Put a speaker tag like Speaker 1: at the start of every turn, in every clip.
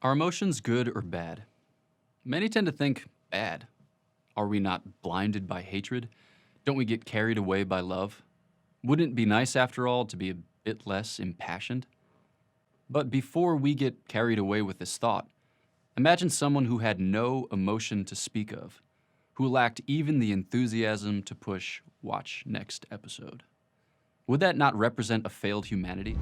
Speaker 1: Are emotions good or bad? Many tend to think bad. Are we not blinded by hatred? Don't we get carried away by love? Wouldn't it be nice, after all, to be a bit less impassioned? But before we get carried away with this thought, imagine someone who had no emotion to speak of, who lacked even the enthusiasm to push "watch next episode." Would that not represent a failed humanity?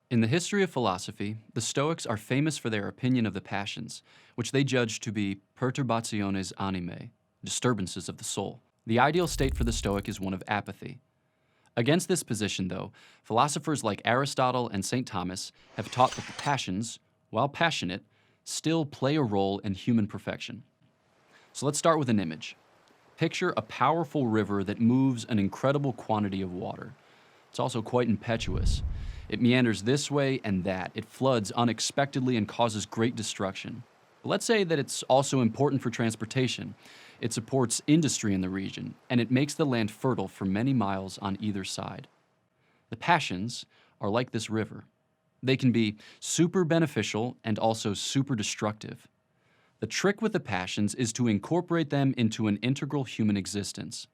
Speaker 1: In the history of philosophy, the Stoics are famous for their opinion of the passions, which they judged to be perturbationes animae, disturbances of the soul. The ideal state for the Stoic is one of apathy. Against this position, though, philosophers like Aristotle and St. Thomas have taught that the passions, while passionate, still play a role in human perfection. So let's start with an image. Picture a powerful river that moves an incredible quantity of water. It's also quite impetuous. It meanders this way and that. It floods unexpectedly and causes great destruction. But let's say that it's also important for transportation. It supports industry in the region, and it makes the land fertile for many miles on either side. The passions are like this river. They can be super beneficial and also super destructive. The trick with the passions is to incorporate them into an integral human existence.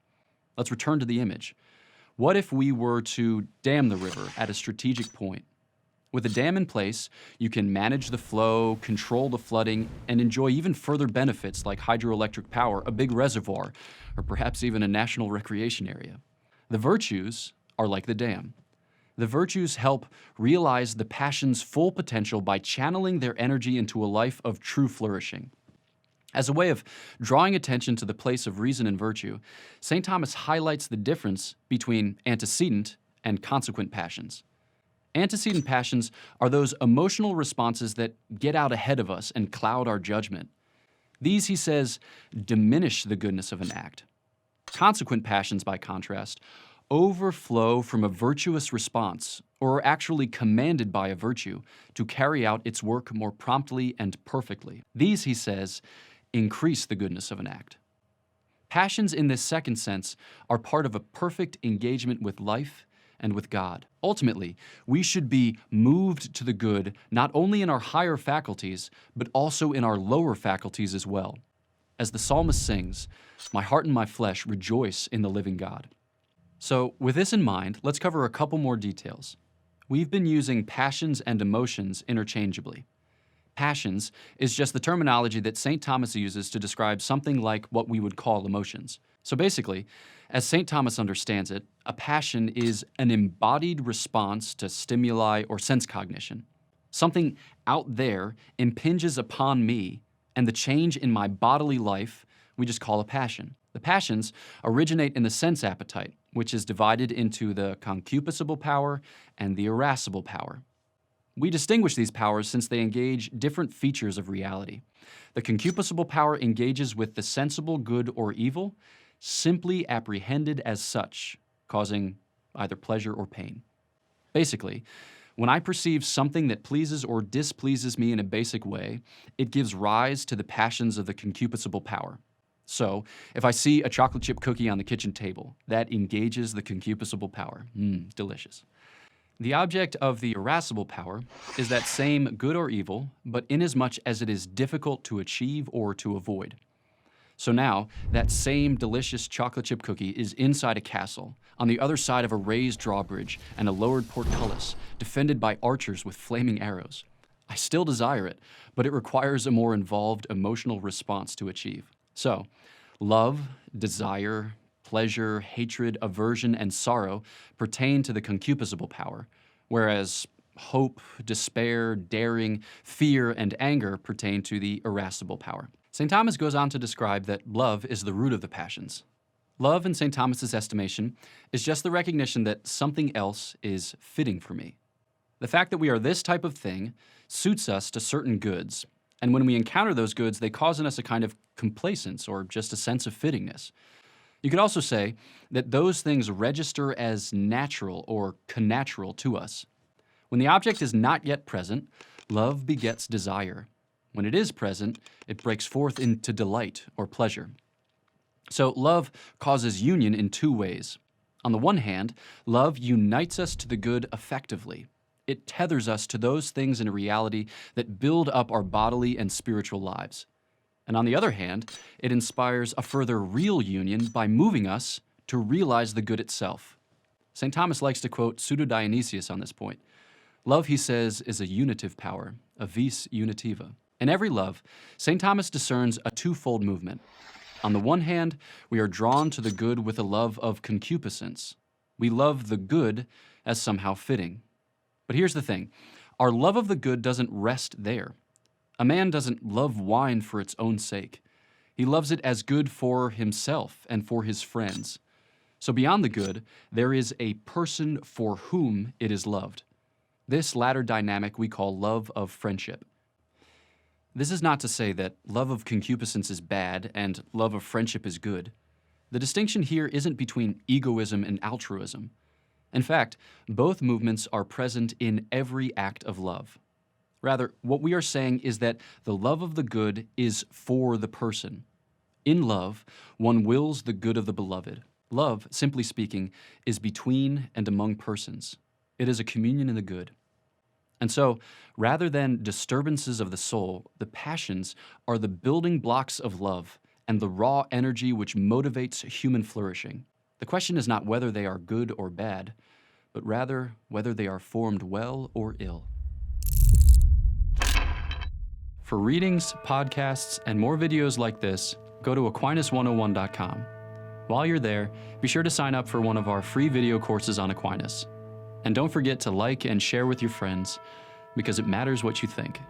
Speaker 1: Let's return to the image. What if we were to dam the river at a strategic point? With a dam in place, you can manage the flow, control the flooding, and enjoy even further benefits like hydroelectric power, a big reservoir, or perhaps even a national recreation area. The virtues are like the dam. The virtues help realize the passion's full potential by channeling their energy into a life of true flourishing. As a way of drawing attention to the place of reason and virtue, St. Thomas highlights the difference between antecedent and consequent passions. Antecedent passions are those emotional responses that get out ahead of us and cloud our judgment. These, he says, diminish the goodness of an act. Consequent passions, by contrast, overflow from a virtuous response, or are actually commanded by a virtue to carry out its work more promptly and perfectly. These, he says, increase the goodness of an act. Passions in this second sense are part of a perfect engagement with life and with God. Ultimately, we should be moved to the good not only in our higher faculties, but also in our lower faculties as well. As the psalmist sings, "My heart and my flesh rejoice in the living God." So, with this in mind, let's cover a couple more details. We've been using passions and emotions interchangeably. Passions is just the terminology that St. Thomas uses to describe something like what we would call emotions. So basically, as St. Thomas understands it, a passion is an embodied response to stimuli or sense cognition. Something out there impinges upon me, and the change in my bodily life we just call a passion. The passions originate in the sense appetite, which is divided into the concupiscible power and the irascible power. We distinguish these powers since they engage different features of reality. The concupiscible power engages with the sensible good or evil, simply apprehended as such, causing either pleasure or pain. Basically, when I perceive something that pleases or displeases me in a basic way, it gives rise to the passions of the concupiscible power. So, if I see a chocolate chip cookie on the kitchen table, that engages the concupiscible power. Delicious. The object of the irascible power is that same good or evil, but inasmuch as it is difficult to achieve or to avoid. So now, that same delicious chocolate chip cookie is inside a castle, on the other side of a raised drawbridge and a lowered portcullis, defended by archers with flaming arrows. I still desire it, but it requires a more involved emotional response to achieve. So, love, desire, pleasure, hatred, aversion, and sorrow pertain to the concupiscible power, whereas hope, despair, daring, fear, and anger pertain to the irascible power. St. Thomas goes on to describe that love is the root of the passions. Love, in St. Thomas's estimation, is just the recognition that something else is fitting for me. The fact that we are this type of thing suits us to certain goods, and when we encounter those goods, they cause in us a kind of complacence or just a sense of fittingness. You could also say that those things register as natural or connatural to us. When the object is not yet present, love begets desire. When it is present, it breaks forth into delight or pleasure. So love causes union in two ways. On the one hand, love unites us to the good effectively. It tethers us to those things in reality that build up our bodily and spiritual lives. And on the other hand, it inspires a further real union by moving us to realize the good itself. St. Thomas likes to quote Pseudo Dionysius on this point. Love, he says, is a unitive power, a vis unitiva. In every love, St. Thomas discerns a twofold movement. On the one hand, we are drawn to the good with a love of concupiscence. We love the good as somehow fitting. But here's the thing. Our love of the good doesn't rest there. A man doesn't love wine for its own sake. He loves it as good for himself and for his friends. So beyond the good, there is a person for whom it is loved. This latter dynamic we call love of friendship. This is not to say that love of concupiscence is bad and love of friendship is good. The distinction here isn't between egoism and altruism. In fact, both movements are present in every act of love. Rather, what we are saying is that the love of the good is for the person. In love, one wills the good of the beloved. Love, simply speaking, is between and among persons. It is a communion in the good. And so, rather than disturbances of the soul, the passions are the building blocks of love and the raw energy which motivates human flourishing. The question is not whether they are good or bad, but rather whether they are formed well or ill. For readings, podcasts, and more videos like this, go to Aquinas101.com. While you're there, be sure to sign up for one of our free video courses on Aquinas. And don't forget to like and share with your friends, because it matters what you think.